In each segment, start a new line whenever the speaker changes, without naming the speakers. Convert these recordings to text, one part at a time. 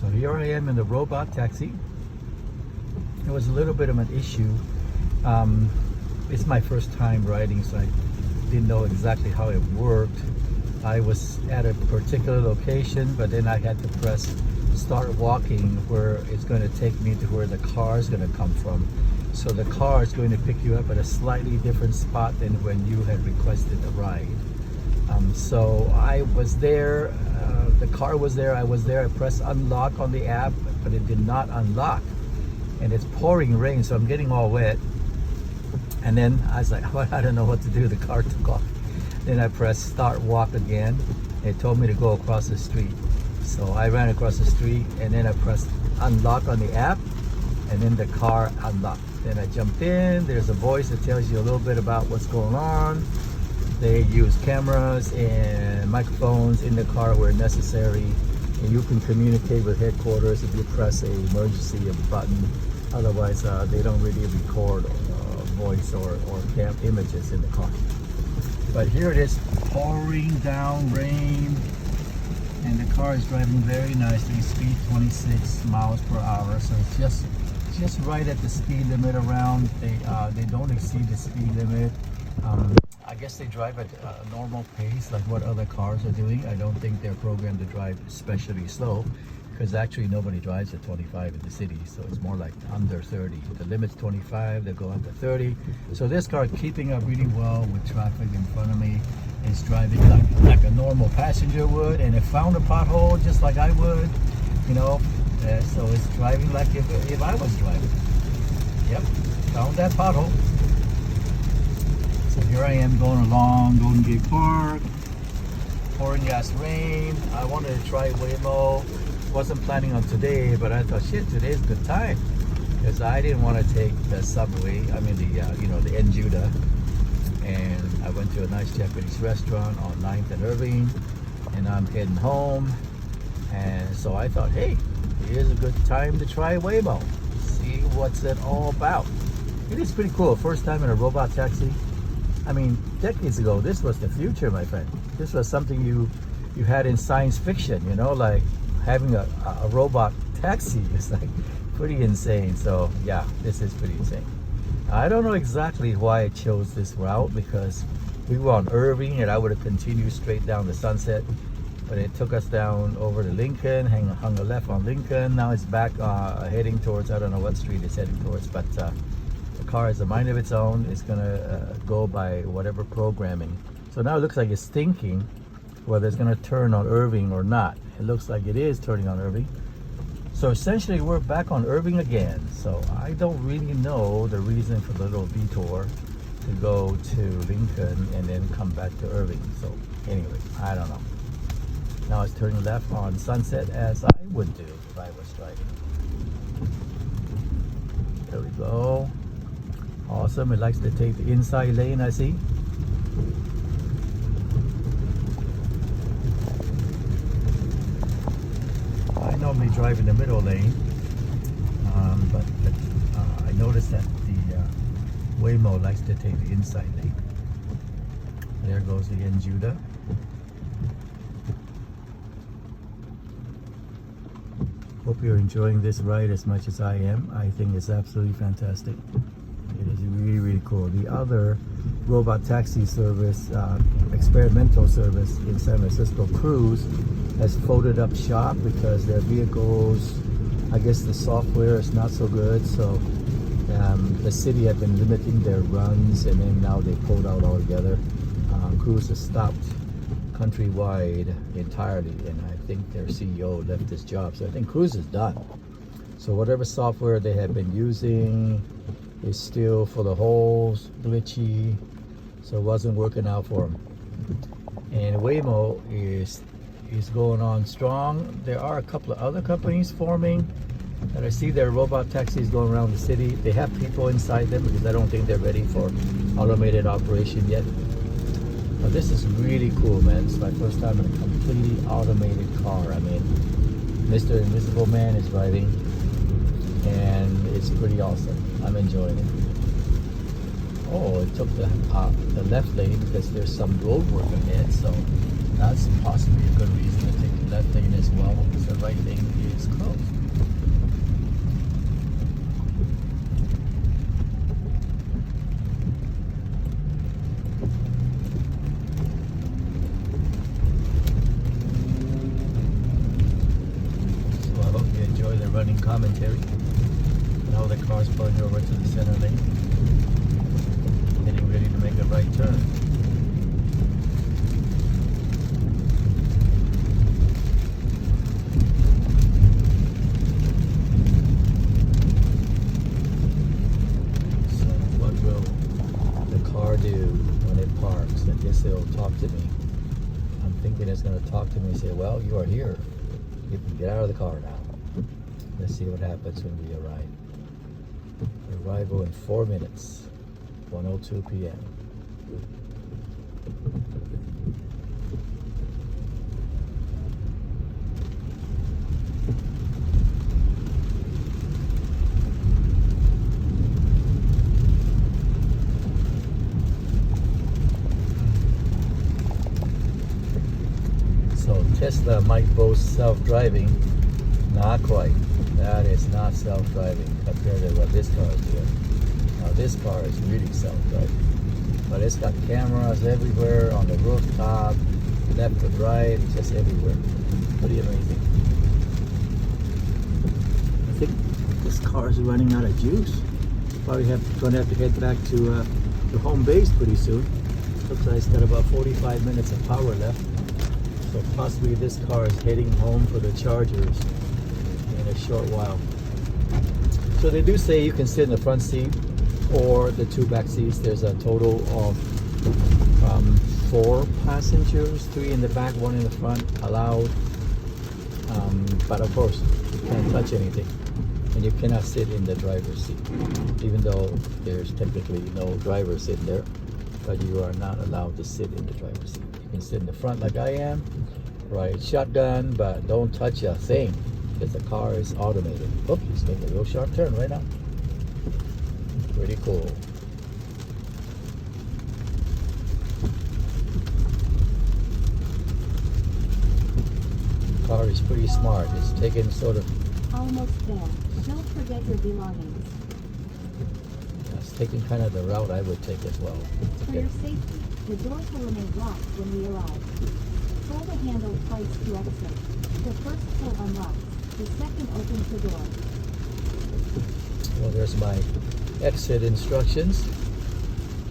So here I am in the robot taxi. It was a little bit of an issue. It's my first time riding, so I didn't know exactly how it worked. I was at a particular location, but then I had to press start walking, where it's going to take me to where the car is going to come from. So the car is going to pick you up at a slightly different spot than when you had requested a ride. So I was there, the car was there, I was there, I pressed unlock on the app, but it did not unlock. And it's pouring rain, so I'm getting all wet. And then I was like, well, I don't know what to do, the car took off. Then I pressed start walk again. It told me to go across the street. So I ran across the street, and then I pressed unlock on the app, and then the car unlocked. Then I jumped in. There's a voice that tells you a little bit about what's going on. They use cameras and microphones in the car where necessary, and you can communicate with headquarters if you press a emergency button. Otherwise, they don't really record voice or cam images in the car. But here it is, pouring down rain, and the car is driving very nicely. Speed 26 miles per hour, so it's just right at the speed limit around. They don't exceed the speed limit. I guess they drive at a normal pace like what other cars are doing. I don't think they're programmed to drive especially slow, because actually nobody drives at 25 in the city, so it's more like under 30. The limit's 25, they go up to 30. So this car keeping up really well with traffic in front of me. It's driving like a normal passenger would, and it found a pothole just like I would, you know. So it's driving like if I was driving. Yep, found that pothole. So here I am going along Golden Gate Park, pouring ass rain. I wanted to try Waymo. Wasn't planning on today, but I thought, shit, today's a good time, because I didn't want to take the subway. I mean the N Judah, and I went to a nice Japanese restaurant on 9th and Irving, and I'm heading home. And so I thought, hey, here's a good time to try Waymo, see what's it all about. It is pretty cool. First time in a robot taxi. I mean, decades ago, this was the future, my friend. This was something you had in science fiction, you know, like having a robot taxi is like pretty insane. So yeah, this is pretty insane. I don't know exactly why I chose this route, because we were on Irving and I would have continued straight down to Sunset, but it took us down over to Lincoln, hung a left on Lincoln. Now it's back heading towards, I don't know what street it's heading towards, but the car has a mind of its own. It's gonna go by whatever programming. So now it looks like it's thinking whether it's gonna turn on Irving or not. It looks like it is turning on Irving. So essentially we're back on Irving again. So I don't really know the reason for the little detour to go to Lincoln and then come back to Irving. So anyway, I don't know. Now it's turning left on Sunset, as I would do if I was driving. There we go. Awesome. It likes to take the inside lane, I see. I normally drive in the middle lane, but I noticed that the Waymo likes to take the inside lane. There goes the N Judah. Hope you're enjoying this ride as much as I am. I think it's absolutely fantastic. It is really, really cool. The other robot taxi service, experimental service in San Francisco, Cruise, has folded up shop because their vehicles, I guess the software is not so good. So the city had been limiting their runs, and then now they pulled out altogether. Cruise has stopped countrywide entirely, and I think their CEO left his job. So I think Cruise is done. So whatever software they had been using is still full of holes, glitchy, so it wasn't working out for them. And Waymo is going on strong. There are a couple of other companies forming that I see their robot taxis going around the city. They have people inside them, because I don't think they're ready for automated operation yet. But this is really cool, man. It's my first time in a completely automated car. I mean, Mr. Invisible Man is driving, and it's pretty awesome. I'm enjoying it. Oh, it took the left lane because there's some road work ahead, so that's possibly a good reason to take the left lane as well. So right lane is closed. So I hope you enjoy the running commentary. Now the car's pulling over to the center lane, getting ready to make a right turn. So what will the car do when it parks? I guess it'll talk to me. I'm thinking it's going to talk to me and say, well, you are here. You can get out of the car now. Let's see what happens when we arrive. Arrival in 4 minutes, 1:02 p.m. So Tesla might boast self-driving, not quite. That is not self-driving compared to what this car is doing. Now this car is really self-driving, but it's got cameras everywhere, on the rooftop, left and right, just everywhere. Pretty amazing. I think this car is running out of juice. Probably going to have to head back to home base pretty soon. Looks like it's got about 45 minutes of power left. So possibly this car is heading home for the chargers in a short while. So they do say you can sit in the front seat or the two back seats. There's a total of 4 passengers, 3 in the back, 1 in the front allowed. But of course, you can't touch anything. And you cannot sit in the driver's seat, even though there's technically no driver sitting there. But you are not allowed to sit in the driver's seat. You can sit in the front like I am, ride shotgun, but don't touch a thing because the car is automated. Oh, he's making a real sharp turn right now. Pretty cool. The car is pretty smart. It's taking sort of...
Almost there. Don't forget your belongings.
It's taking kind of the route I would take as well.
For your safety, the doors will remain locked when we arrive. Pull the handle twice to exit. The first pull unlocks. The second opens the door.
Well, there's my exit instructions.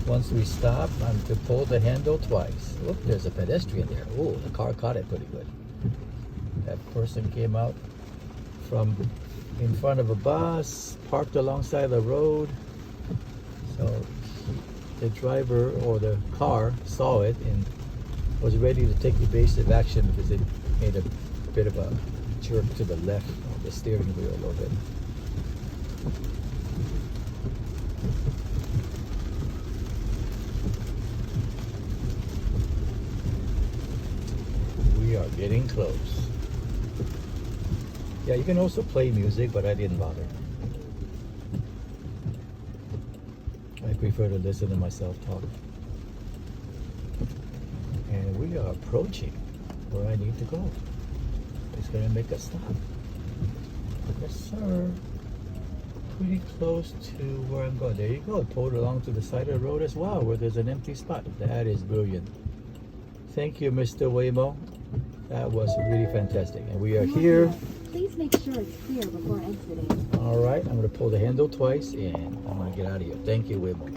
Once we stop, I'm to pull the handle twice. Look, there's a pedestrian there. Oh, the car caught it pretty good. That person came out from in front of a bus, parked alongside the road. So the driver or the car saw it and was ready to take evasive action because it made a bit of a jerk to the left of the steering wheel a little bit. We are getting close. Yeah, you can also play music, but I didn't bother. I prefer to listen to myself talk. And we are approaching where I need to go. It's going to make a stop. Yes, sir. Pretty close to where I'm going. There you go. Pulled along to the side of the road as well, where there's an empty spot. That is brilliant. Thank you, Mr. Waymo. That was really fantastic. And we are here.
Please make sure it's clear before exiting.
All right, I'm going to pull the handle twice and I'm going to get out of here. Thank you, Waymo.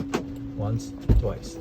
Once, twice.